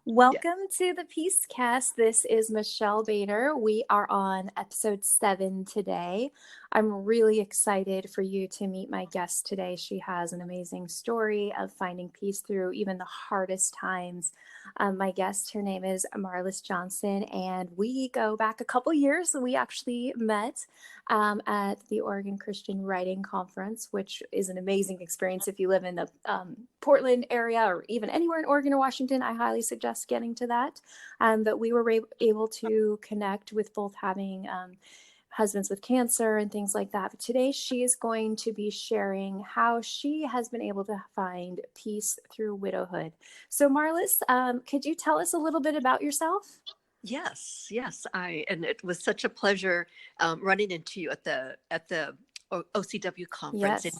Yeah. Welcome to the Peace Cast. This is Michelle Bader. We are on episode 7 today. I'm really excited for you to meet my guest today. She has an amazing story of finding peace through even the hardest times. My guest, her name is Marlys Johnson, and we go back a couple years. We actually met at the Oregon Christian Writing Conference, which is an amazing experience. If you live in the Portland area or even anywhere in Oregon or Washington, I highly suggest getting to that. But we were able to connect with both having husbands with cancer and things like that. But today she is going to be sharing how she has been able to find peace through widowhood. So Marlys, could you tell us a little bit about yourself? Yes. And it was such a pleasure running into you at the OCW conference in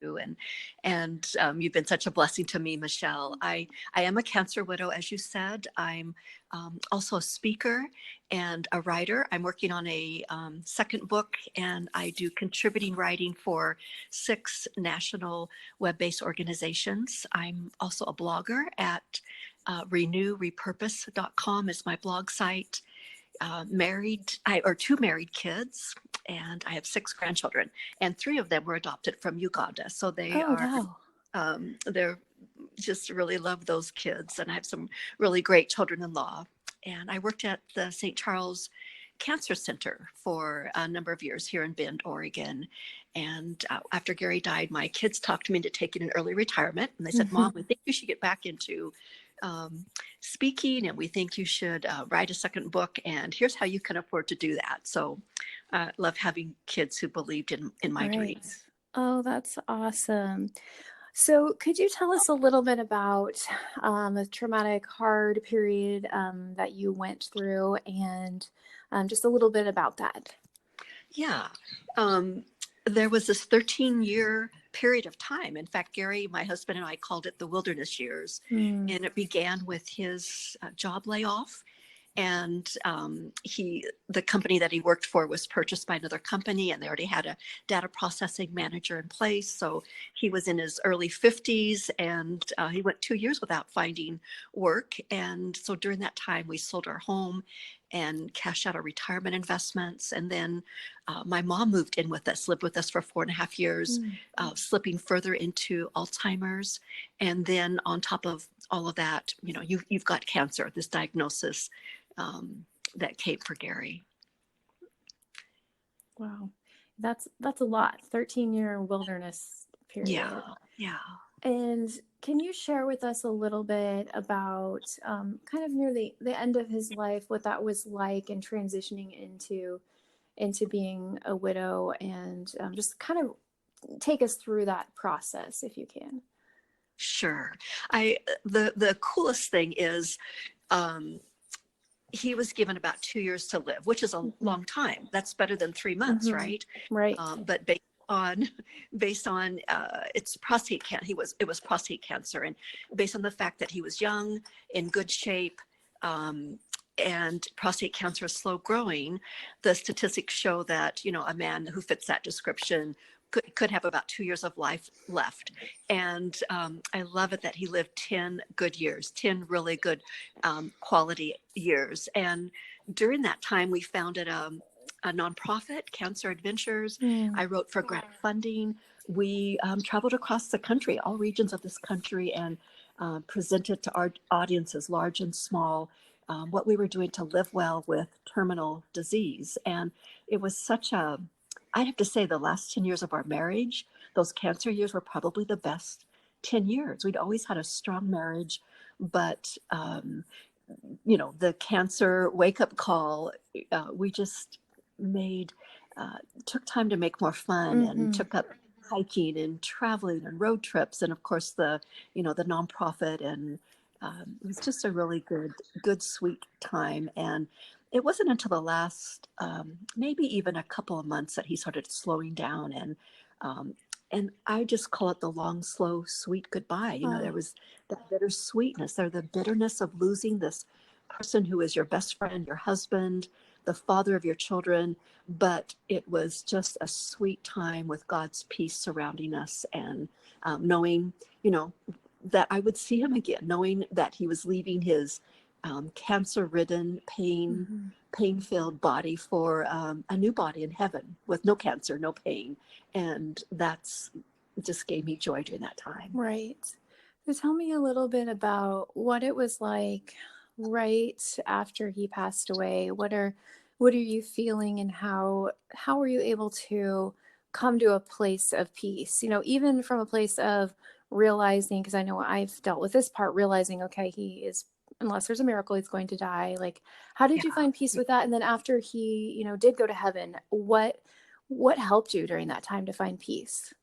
Yes. and you've been such a blessing to me, Michelle. I am a cancer widow, as you said. I'm also a speaker and a writer. I'm working on a second book, and I do contributing writing for 6 national web-based organizations. I'm also a blogger at renewrepurpose.com is my blog site. Or 2 married kids, and I have 6 grandchildren, and 3 of them were adopted from Uganda. So Oh, wow. they're just really love those kids, and I have some really great children-in-law. And I worked at the St. Charles Cancer Center for a number of years here in Bend, Oregon. And after Gary died, my kids talked me into taking an early retirement, and they said, "Mom, we think you should get back into speaking, and we think you should write a second book, and here's how you can afford to do that." So I love having kids who believed in my Great. dreams. Oh, that's awesome. So, could you tell us a little bit about a traumatic, hard period that you went through, and just a little bit about that? Yeah. Um, there was this 13-year period of time. In fact, Gary, my husband, and I called it the wilderness years. Mm. And it began with his job layoff. And the company that he worked for was purchased by another company, and they already had a data processing manager in place. So he was in his early 50s, and he went 2 years without finding work. And so during that time, we sold our home and cashed out our retirement investments. And then my mom moved in with us, lived with us for 4.5 years, Mm. slipping further into Alzheimer's. And then on top of all of that, you've got cancer, this diagnosis that came for Gary. Wow, that's a lot. 13-year wilderness Yeah, period. yeah. And can you share with us a little bit about kind of near the end of his life, what that was like, and transitioning into being a widow, and just kind of take us through that process if you can. Sure. The coolest thing is um, he was given about 2 years to live, which is a Mm-hmm. long time. That's better than 3 months, Mm-hmm. right? Right. But on based on it's prostate cancer. It was prostate cancer, and based on the fact that he was young, in good shape, and prostate cancer is slow growing, the statistics show that a man who fits that description could have about 2 years of life left. And I love it that he lived 10 good years, 10 really good quality years. And during that time, we founded a nonprofit, Cancer Adventures. Mm. I wrote for grant funding. We traveled across the country, all regions of this country, and presented to our audiences, large and small, what we were doing to live well with terminal disease. And it was I'd have to say the last 10 years of our marriage, those cancer years were probably the best 10 years. We'd always had a strong marriage, but the cancer wake-up call, we just made took time to make more fun, and Mm-hmm. took up hiking and traveling and road trips, and of course the nonprofit. And it was just a really good sweet time. And it wasn't until the last maybe even a couple of months that he started slowing down. Um, and I just call it the long, slow, sweet goodbye. Oh. There was that bittersweetness there, the bitterness of losing this person who is your best friend, your husband, the father of your children. But it was just a sweet time with God's peace surrounding us, and knowing, that I would see him again, knowing that he was leaving his cancer-ridden, Mhm. pain-filled body for a new body in heaven with no cancer, no pain. And that's just gave me joy during that time. Right. So tell me a little bit about what it was like right after he passed away. What are you feeling, and how were you able to come to a place of peace? You know, even from a place of realizing, because I know I've dealt with this part, realizing, okay, he is, unless there's a miracle, he's going to die. Like, how did you find peace Yeah. with that? And then after he, did go to heaven, what helped you during that time to find peace?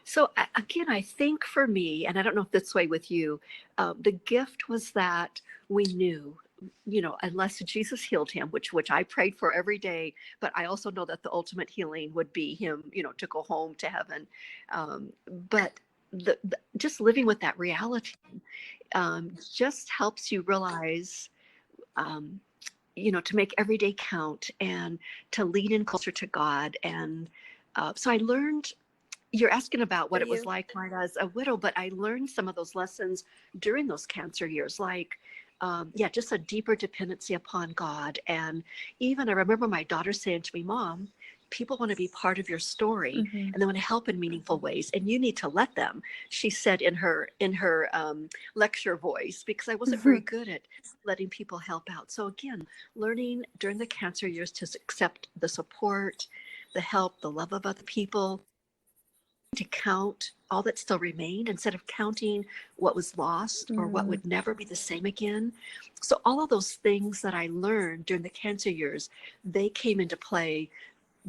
So again, I think for me, and I don't know if this way with you, the gift was that we knew, unless Jesus healed him, which I prayed for every day, but I also know that the ultimate healing would be him, to go home to heaven. But just living with that reality just helps you realize. Um, to make every day count and to lean in closer to God. And so I learned, you're asking about For what it was you? like when I was a widow, but I learned some of those lessons during those cancer years, like, just a deeper dependency upon God. And even I remember my daughter saying to me, Mom, people want to be part of your story Hmm. and they want to help in meaningful ways, and you need to let them. She said in her lecture voice, because I wasn't very good at letting people help out. So again, learning during the cancer years to accept the support, the help, the love of other people, to count all that still remained instead of counting what was lost or what Mm. would never be the same again. So all of those things that I learned during the cancer years, they came into play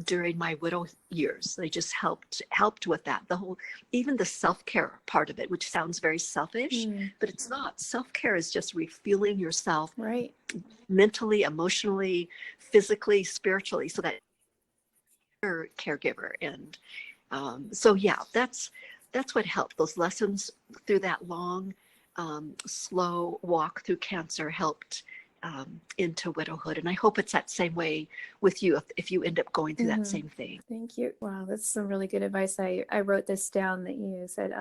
during my widow years. They just helped with that. The whole, even the self-care part of it, which sounds very selfish, Mm. but it's not. Self-care is just refueling yourself Right. mentally, emotionally, physically, spiritually, so that you're a caregiver. And so yeah, that's what helped. Those lessons through that long, slow walk through cancer helped into widowhood. And I hope it's that same way with you if you end up going through that Hmm. same thing. Thank you. Wow, that's some really good advice. I wrote this down that you said,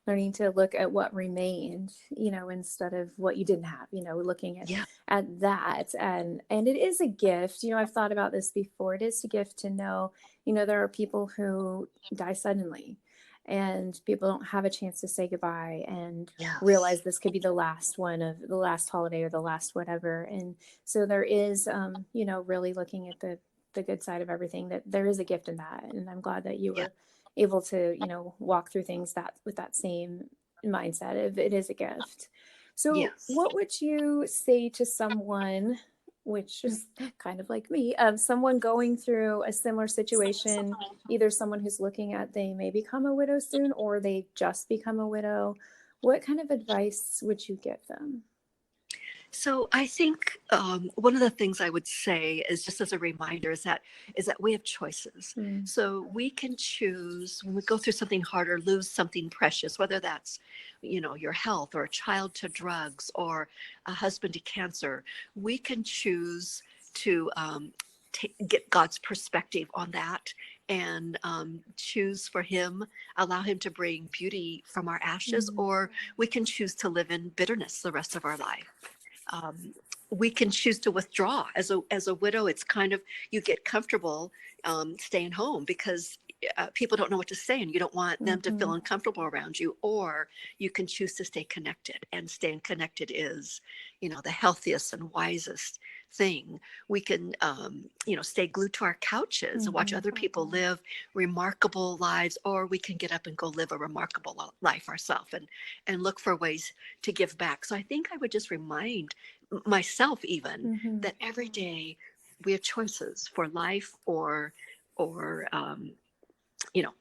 learning to look at what remained, instead of what you didn't have, looking Yeah. at that. And it is a gift. I've thought about this before. It is a gift to know, there are people who die suddenly and people don't have a chance to say goodbye and Yes. realize this could be the last one of the last holiday or the last whatever. And so there is, really looking at the good side of everything, that there is a gift in that. And I'm glad that you Yeah. were able to, walk through things that with that same mindset of it is a gift. So Yes. what would you say to someone, which is kind of like me, someone going through a similar situation, either someone who's looking at they may become a widow soon or they just become a widow? What kind of advice would you give them? So I think one of the things I would say is just as a reminder is that we have choices. Mm. So we can choose when we go through something hard or lose something precious, whether that's your health or a child to drugs or a husband to cancer. We can choose to get God's perspective on that and choose for Him, allow Him to bring beauty from our ashes, Mm. or we can choose to live in bitterness the rest of our life. um, we can choose to withdraw. As a widow, it's kind of, you get comfortable staying home because people don't know what to say and you don't want them to Mm-hmm. feel uncomfortable around you. Or you can choose to stay connected, and staying connected is the healthiest and wisest thing. We can stay glued to our couches and watch Mm-hmm. other people live remarkable lives, or we can get up and go live a remarkable life ourselves and look for ways to give back. So I think I would just remind myself even Mm-hmm. that every day we have choices for life or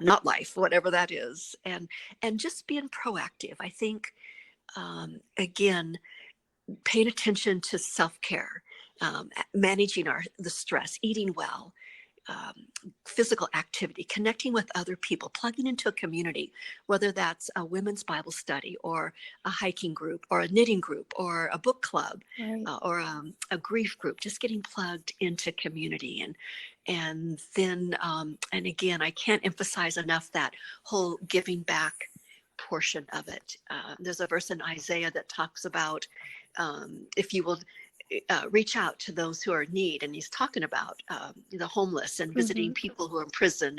not life, whatever that is. And just being proactive. I think again, paying attention to self-care, managing the stress, eating well, um, physical activity, connecting with other people, plugging into a community, whether that's a women's Bible study or a hiking group or a knitting group or a book club, Right. or a grief group, just getting plugged into community. And then, and again, I can't emphasize enough that whole giving back portion of it. There's a verse in Isaiah that talks about if you will reach out to those who are in need. And he's talking about the homeless and visiting Mhm. people who are in prison,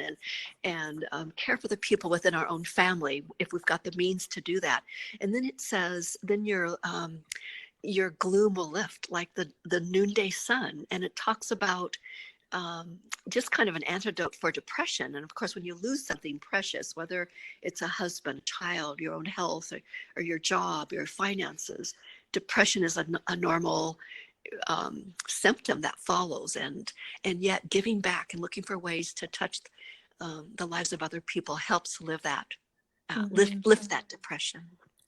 and care for the people within our own family if we've got the means to do that. And then it says, then your gloom will lift like the noonday sun. And it talks about just kind of an antidote for depression. And of course, when you lose something precious, whether it's a husband, a child, your own health, or your job, your finances, depression is a normal symptom that follows. And yet giving back and looking for ways to touch the lives of other people helps live that, Mhm. lift that depression.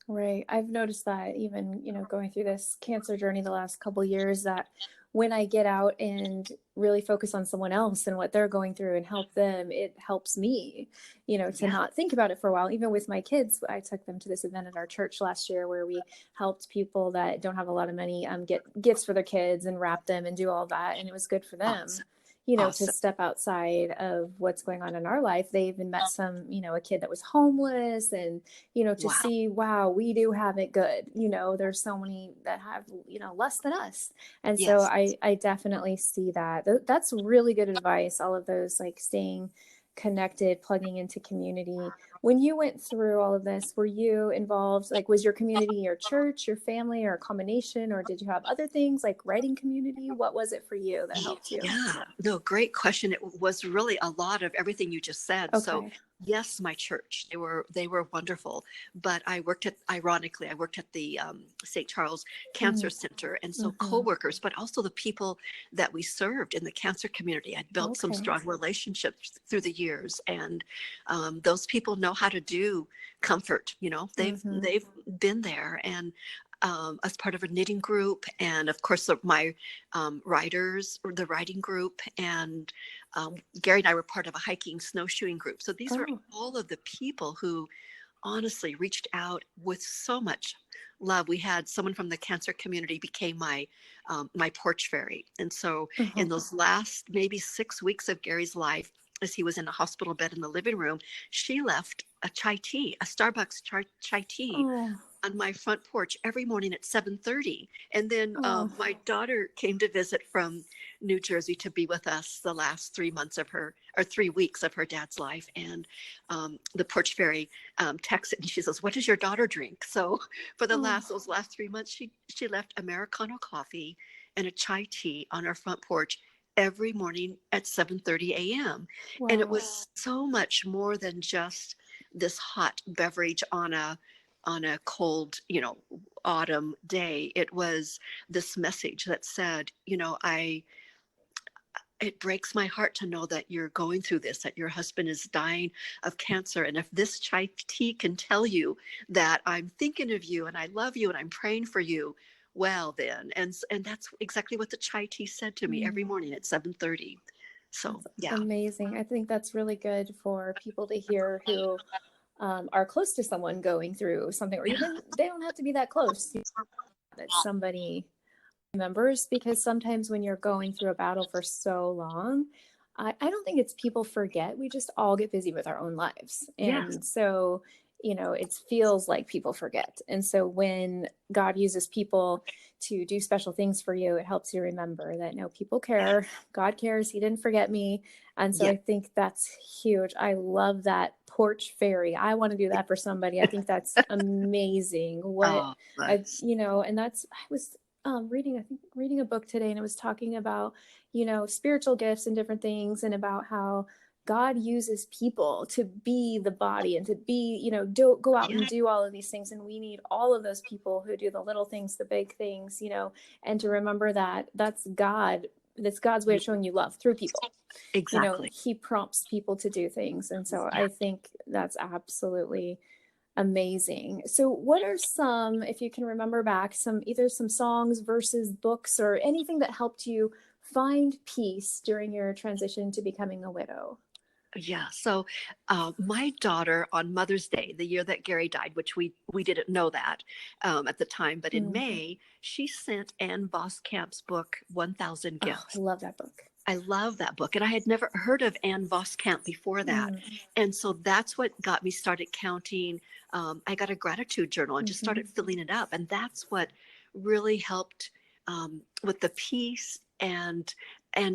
Right. I've noticed that even, going through this cancer journey the last couple years, that when I get out and really focus on someone else and what they're going through and help them, it helps me, to Yeah. not think about it for a while. Even with my kids, I took them to this event at our church last year where we helped people that don't have a lot of money get gifts for their kids and wrap them and do all that. And it was good for them. Awesome. To Awesome. step outside of what's going on in our life. They even met a kid that was homeless, and to Wow. see, wow, we do have it good. There's so many that have, less than us. And so Yes. I definitely see that. That's really good advice. All of those, like staying connected, plugging into community. When you went through all of this, were you involved? Like, was your community your church, your family, or a combination, or did you have other things like writing community? What was it for you that helped you? Yeah, no, great question. It was really a lot of everything you just said. So Okay. yes, my church, they were wonderful. But ironically, I worked at the St. Charles Cancer Center, and so Mm-hmm. coworkers, but also the people that we served in the cancer community. I'd built some Okay. strong relationships through the years, and those people know how to do comfort. Mm-hmm. They've been there, and as part of a knitting group, and of course my writers, or the writing group, and Gary and I were part of a hiking snowshoeing group. So these were Oh, all of the people who honestly reached out with so much love. We had someone from the cancer community became my porch fairy, and so uh-huh. in those last maybe 6 weeks of Gary's life, as he was in a hospital bed in the living room, she left a chai tea, a Starbucks chai tea Oh, on my front porch every morning at 7:30. And then oh, my daughter came to visit from New Jersey to be with us the last 3 months of her, or 3 weeks of her dad's life. And the porch fairy texted and she says, "What does your daughter drink?" So for oh, those last 3 months, she left Americano coffee and a chai tea on our front porch every morning at 7:30 a.m. And it wow. was so much more than just this hot beverage on a cold, autumn day. It was this message that said, it breaks my heart to know that you're going through this, that your husband is dying of cancer. And if this chai tea can tell you that I'm thinking of you and I love you and I'm praying for you, well then. And that's exactly what the chai tea said to me every Mm, morning at 7:30. So that's yeah. amazing. I think that's really good for people to hear who are close to someone going through something, or Yeah. even they don't have to be that close, that somebody remembers, because sometimes when you're going through a battle for so long, I don't think it's people forget. We just all get busy with our own lives. Yes. And so, it feels like people forget. And so when God uses people to do special things for you, it helps you remember that no, people Yeah. care. God cares. He didn't forget me. And so Yeah. I think that's huge. I love that porch fairy. I want to do that for somebody. I think that's amazing. Oh, that's And that's, I was reading a book today, and it was talking about, spiritual gifts and different things, and about how God uses people to be the body and to be, go out yeah. and do all of these things. And we need all of those people who do the little things, the big things, and to remember that that's God. That's God's way Yeah, of showing you love through people. exactly. He prompts people to do things. And so Yeah. I think that's absolutely amazing. So what are some, if you can remember back, either some songs, verses, books, or anything that helped you find peace during your transition to becoming a widow? Yeah. So, my daughter on Mother's Day, the year that Gary died, which we didn't know that at the time, but in Mm. May, she sent Ann Voskamp's book, 1,000 Oh, I Gifts. love that book. I love that book, and I had never heard of Ann Voskamp before that, Mm. and so that's what got me started counting. I got a gratitude journal and just Mm-hmm. started filling it up, and that's what really helped with the peace and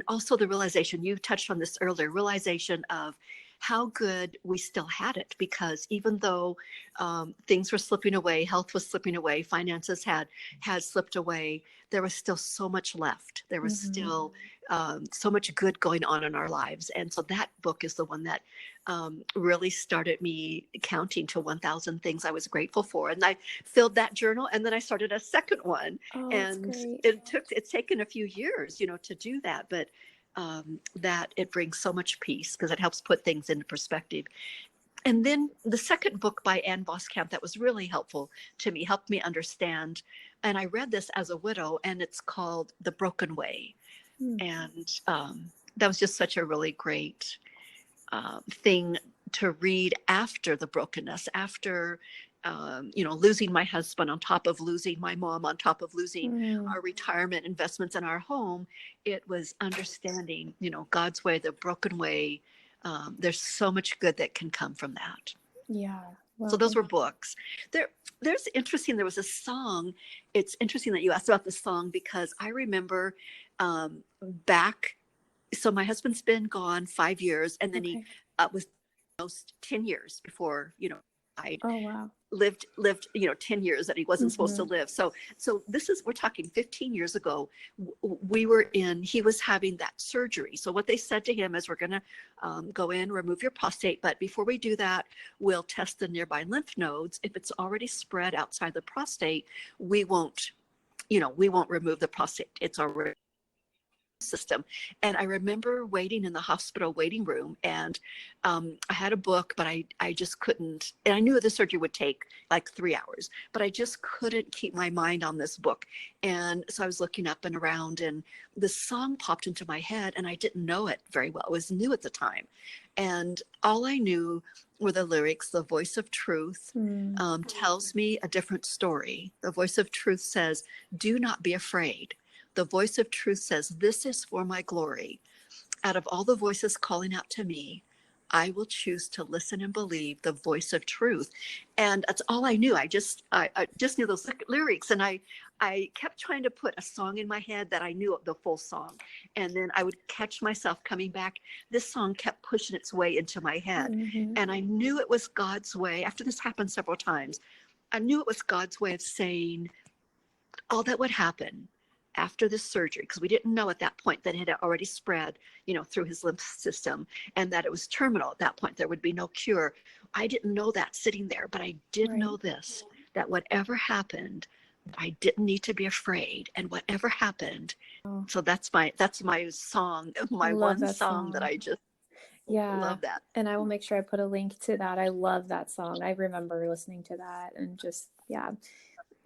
also the realization, you touched on this earlier, realization of how good we still had it, because even though things were slipping away, health was slipping away, finances had slipped away, there was still so much left. There was still so much good going on in our lives. And so that book is the one that really started me counting to 1,000 things I was grateful for. And I filled that journal, and then I started a second one. Oh, that's And great. it's taken a few years, to do that, but that it brings so much peace because it helps put things into perspective. And then the second book by Ann Voskamp that was really helpful to me, helped me understand. And I read this as a widow, and it's called The Broken Way. And that was just such a really great thing to read after the brokenness, after losing my husband, on top of losing my mom, on top of losing our retirement investments in our home. It was understanding, God's way, the broken way. There's so much good that can come from that. Yeah. Wow. So those were books. There's interesting. There was a song. It's interesting that you asked about the song, because I remember back. So my husband's been gone 5 years, and then he was almost 10 years before, died. Oh, wow. Lived 10 years that he wasn't supposed to live. So we're talking 15 years ago. He was having that surgery. So what they said to him is, we're going to go in, remove your prostate, but before we do that, we'll test the nearby lymph nodes. If it's already spread outside the prostate, we won't remove the prostate. It's already system. And I remember waiting in the hospital waiting room, and I had a book, but I just couldn't, and I knew the surgery would take like 3 hours, but I just couldn't keep my mind on this book. And so I was looking up and around, and the song popped into my head, and I didn't know it very well. It was new at the time. And all I knew were the lyrics. The voice of truth tells me a different story. The voice of truth says, do not be afraid. The voice of truth says, this is for my glory. Out of all the voices calling out to me, I will choose to listen and believe the voice of truth. And that's all I knew. I just knew those lyrics. And I kept trying to put a song in my head that I knew the full song. And then I would catch myself coming back. This song kept pushing its way into my head. And I knew it was God's way. After this happened several times, I knew it was God's way of saying all that would happen after this surgery, because we didn't know at that point that it had already spread, through his lymph system, and that it was terminal at that point. There would be no cure. I didn't know that sitting there, but I did know this, that whatever happened, I didn't need to be afraid, and whatever happened. So that's my song, my one song that I just love that. And I will make sure I put a link to that. I love that song. I remember listening to that and just,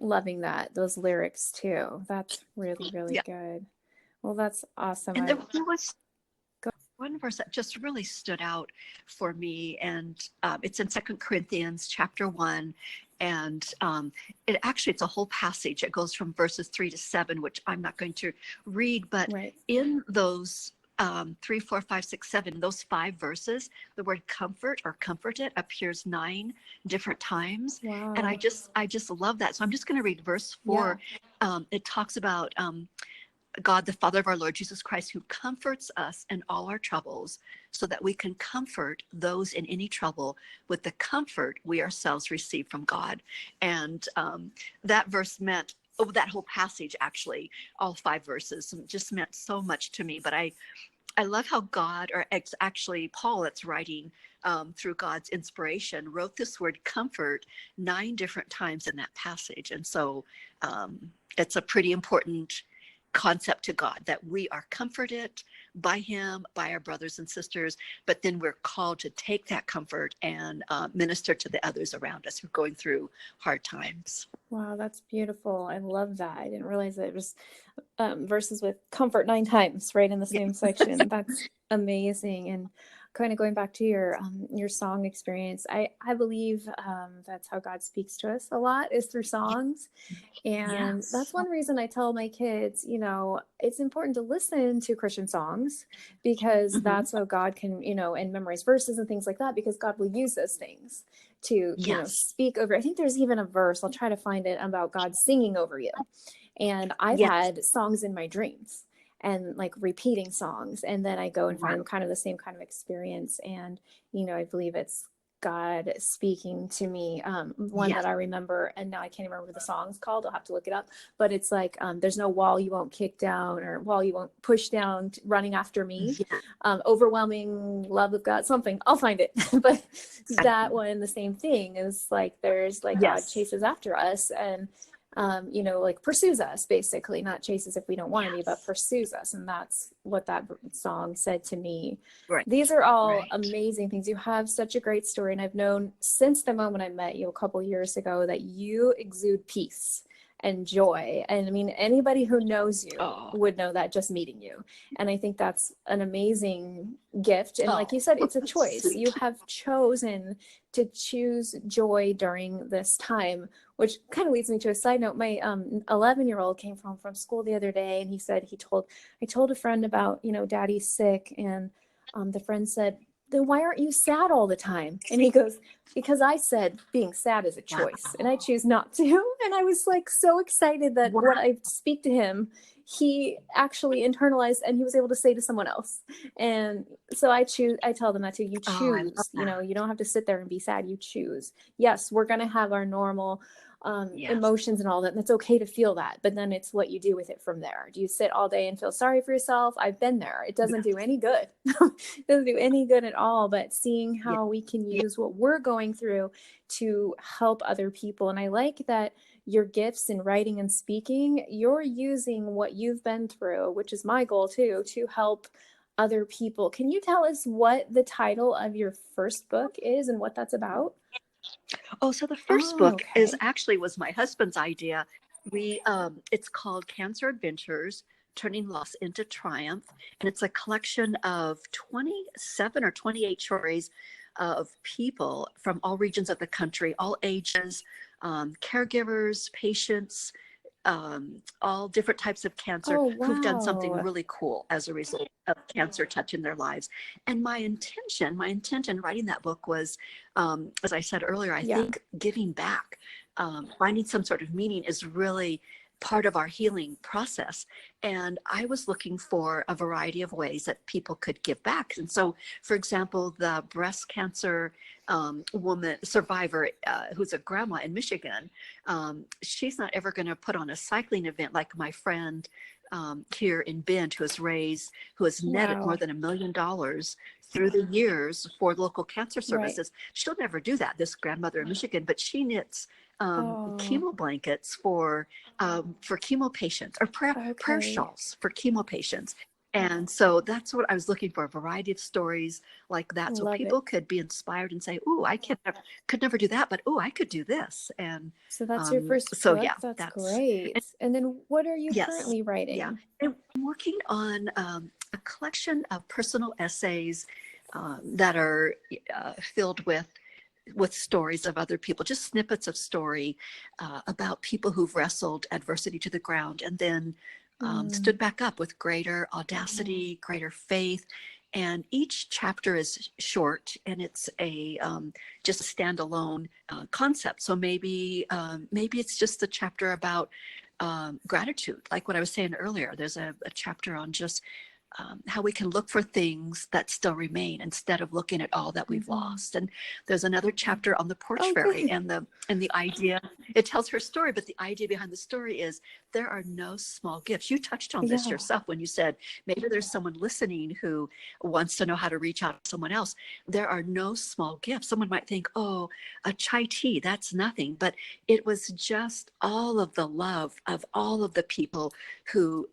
loving those lyrics too. That's really, really good. Well, that's awesome. And there was one verse that just really stood out for me, and it's in 2 Corinthians chapter 1. And it's a whole passage. It goes from verses 3 to 7, which I'm not going to read, but in those 3, 4, 5, 6, 7, those 5 verses, the word comfort or comforted appears 9 different times. Wow. And I just love that. So I'm just going to read verse 4. It talks about God, the Father of our Lord Jesus Christ, who comforts us in all our troubles, so that we can comfort those in any trouble with the comfort we ourselves receive from God. And that verse meant, that whole passage, actually, all 5 verses, just meant so much to me. But I love how God, or actually Paul, that's writing through God's inspiration, wrote this word comfort 9 different times in that passage. And so it's a pretty important concept to God, that we are comforted by him, by our brothers and sisters, but then we're called to take that comfort and minister to the others around us who are going through hard times. Wow, that's beautiful. I love that. I didn't realize that it was verses with comfort 9 times right in the same section. That's amazing. And kind of going back to your song experience, I believe that's how God speaks to us a lot, is through songs. And that's one reason I tell my kids, it's important to listen to Christian songs, because that's how God can, and memorize verses and things like that, because God will use those things, to, Yes. speak over. I think there's even a verse, I'll try to find it, about God singing over you. And I've Yes. had songs in my dreams and like repeating songs. And then I go and Wow. find kind of the same kind of experience. And, I believe it's God speaking to me. One Yes. that I remember, and now I can't remember what the song's called. I'll have to look it up. But it's like, there's no wall you won't kick down, or wall you won't push down, running after me. Yes. Overwhelming love of God, something. I'll find it. But that one, the same thing, is like, there's like God Yes. chases after us, and like pursues us, basically. Not chases if we don't want to be, but Yes. pursues us. And that's what that song said to me. Right. These are all Right. amazing things. You have such a great story. And I've known since the moment I met you a couple years ago that you exude peace and joy. And I mean, anybody who knows you Oh. would know that just meeting you. And I think that's an amazing gift. And like Oh. you said, it's a That's choice. sweet. You have chosen to choose joy during this time, which kind of leads me to a side note. My 11-year-old came from school the other day, and he said I told a friend about, daddy's sick, and the friend said, then why aren't you sad all the time? And he goes, because I said being sad is a choice, and I Wow. choose not to. And I was like so excited that Wow. what I speak to him, he actually internalized, and he was able to say to someone else. And so I tell them that too. You Oh, I love choose, that. you don't have to sit there and be sad. You choose. Yes, we're going to have our normal Yes. emotions and all that. And it's okay to feel that, but then it's what you do with it from there. Do you sit all day and feel sorry for yourself? I've been there. It doesn't do any good. It doesn't do any good at all, but seeing Yeah. how we can Yeah. use what we're going through to help other people. And I like that your gifts in writing and speaking, you're using what you've been through, which is my goal too, to help other people. Can you tell us what the title of your first book is and what that's about? Oh, so the first Oh, book okay. was my husband's idea. It's called Cancer Adventures, Turning Loss into Triumph. And it's a collection of 27 or 28 stories of people from all regions of the country, all ages, caregivers, patients, all different types of cancer Oh, who've done something wow. really cool as a result of cancer touching their lives. And my intent in writing that book was, as I said earlier, I Yeah. think giving back, finding some sort of meaning is really part of our healing process. And I was looking for a variety of ways that people could give back. And so, for example, the breast cancer woman survivor who's a grandma in Michigan, she's not ever going to put on a cycling event like my friend here in Bend who has netted more Wow. than $1 million through the years for local cancer Right. services. She'll never do that, this grandmother in Michigan, but she knits Oh, chemo blankets for chemo patients, or prayer okay. shawls for chemo patients. And so that's what I was looking for, a variety of stories like that, so Love it. people could be inspired and say, "Ooh, could never do that, but ooh, I could do this." And So that's your first so yeah, book. That's that's great. And then what are you yes, currently yeah. writing? And I'm working on a collection of personal essays that are filled with stories of other people, just snippets of story about people who've wrestled adversity to the ground and then stood Mm. back up with greater audacity, greater faith. And each chapter is short, and it's just a standalone concept. So maybe it's just a chapter about gratitude, like what I was saying earlier. There's a chapter on just how we can look for things that still remain instead of looking at all that we've Mm-hmm. lost. And there's another chapter on the porch Oh, fairy, good. and the idea, it tells her story, but the idea behind the story is there are no small gifts. You touched on this Yeah. yourself when you said maybe there's someone listening who wants to know how to reach out to someone else. There are no small gifts. Someone might think, oh, a chai tea, that's nothing. But it was just all of the love of all of the people who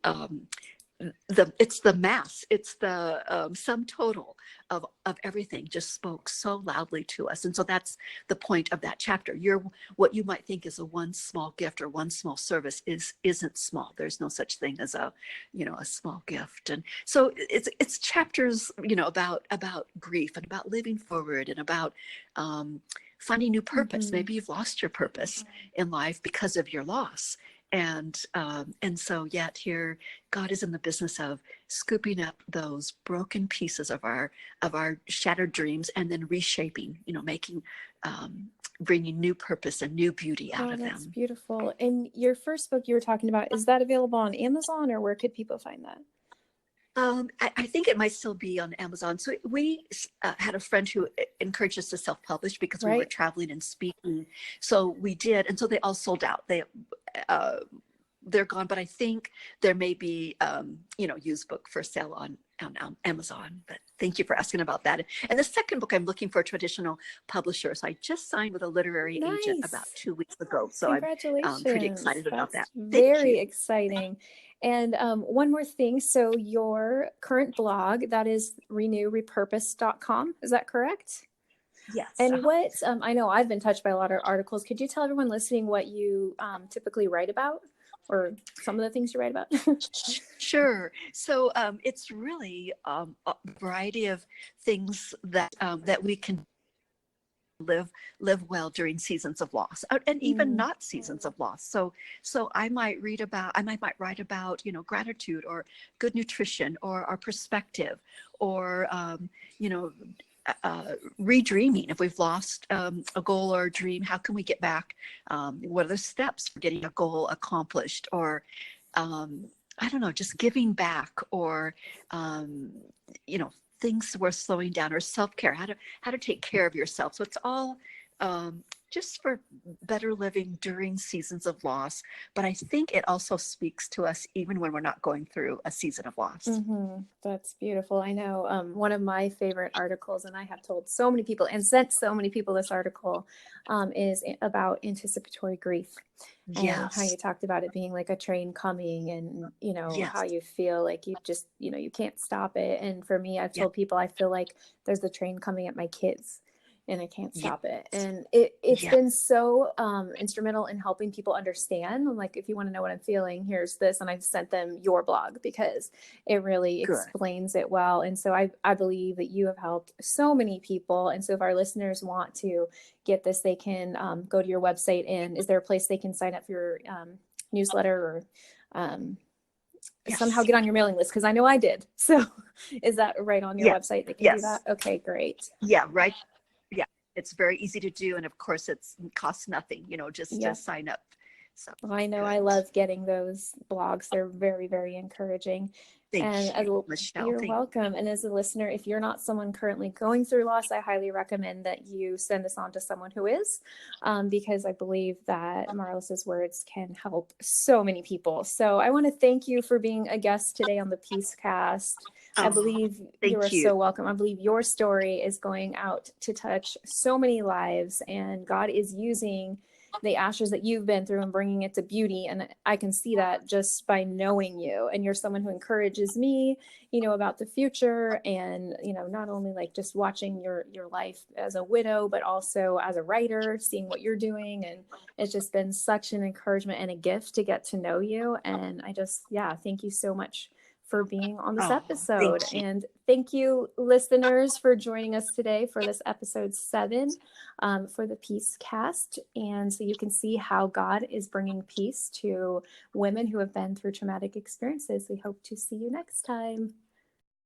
it's the mass, it's the sum total of everything just spoke so loudly to us. And so that's the point of that chapter. What you might think is a one small gift or one small service isn't small. There's no such thing as a small gift. And so it's chapters about grief and about living forward and about finding new purpose. Mm-hmm. Maybe you've lost your purpose in life because of your loss. And so yet here God is in the business of scooping up those broken pieces of our shattered dreams and then reshaping, making, bringing new purpose and new beauty out Oh, of that's them. beautiful. And your first book you were talking about, is that available on Amazon, or where could people find that? I think it might still be on Amazon. So we had a friend who encouraged us to self-publish because we were Right. traveling and speaking. So we did, and so they all sold out. Uh, they're gone, but I think there may be, used book for sale on Amazon. But thank you for asking about that. And the second book, I'm looking for a traditional publisher. So I just signed with a literary agent about Nice. 2 weeks ago. So I'm pretty Congratulations. excited about That's that. Thank very you. exciting. And one more thing. So your current blog, that is renewrepurpose.com. Is that correct? Yes. And what, I know I've been touched by a lot of articles. Could you tell everyone listening what you typically write about, or some of the things you write about? Sure. So it's really a variety of things that we can live well during seasons of loss, and even Mm, not seasons of loss. So I might write about, gratitude, or good nutrition, or our perspective, or you know redreaming. If we've lost a goal or a dream, how can we get back? What are the steps for getting a goal accomplished? Or I don't know, just giving back, or um, you know things worth slowing down, or self-care, how to take care of yourself. So it's all just for better living during seasons of loss. But I think it also speaks to us even when we're not going through a season of loss. that's beautiful. I know one of my favorite articles, and I have told so many people and sent so many people this article, is about anticipatory grief, and how Yes. you talked about it being like a train coming, and how Yes. you feel like you just you can't stop it. And for me, I've Yeah. told people I feel like there's a train coming at my kids and I can't Yes. stop it. And it's Yeah. been so instrumental in helping people understand. I'm like, if you want to know what I'm feeling, here's this. And I've sent them your blog because it really Good. explains it well. And so I believe that you have helped so many people. And so if our listeners want to get this, they can go to your website. And is there a place they can sign up for your newsletter, or somehow Yes. get on your mailing list? Because I know I did. So is that right on your Yes. website? They can do Yes. that. Okay, great. Yeah. Right. Yeah. It's very easy to do, and of course, it costs nothing. Just to Yep. sign up. So Well, I know I good. love getting those blogs. They're very, very encouraging. And Thank you, Michelle. you're welcome. And as a listener, if you're not someone currently going through loss, I highly recommend that you send this on to someone who is, because I believe that Marlys's words can help so many people. So I want to thank you for being a guest today on the Peace Cast. I believe you are Thank you. so welcome. I believe your story is going out to touch so many lives, and God is using the ashes that you've been through and bringing it to beauty. And I can see that just by knowing you. And you're someone who encourages me, about the future, and, not only like just watching your life as a widow, but also as a writer, seeing what you're doing. And it's just been such an encouragement and a gift to get to know you. And thank you so much for being on this episode. Thank you. And thank you, listeners, for joining us today for this episode 7 for the Peace Cast. And so you can see how God is bringing peace to women who have been through traumatic experiences. We hope to see you next time.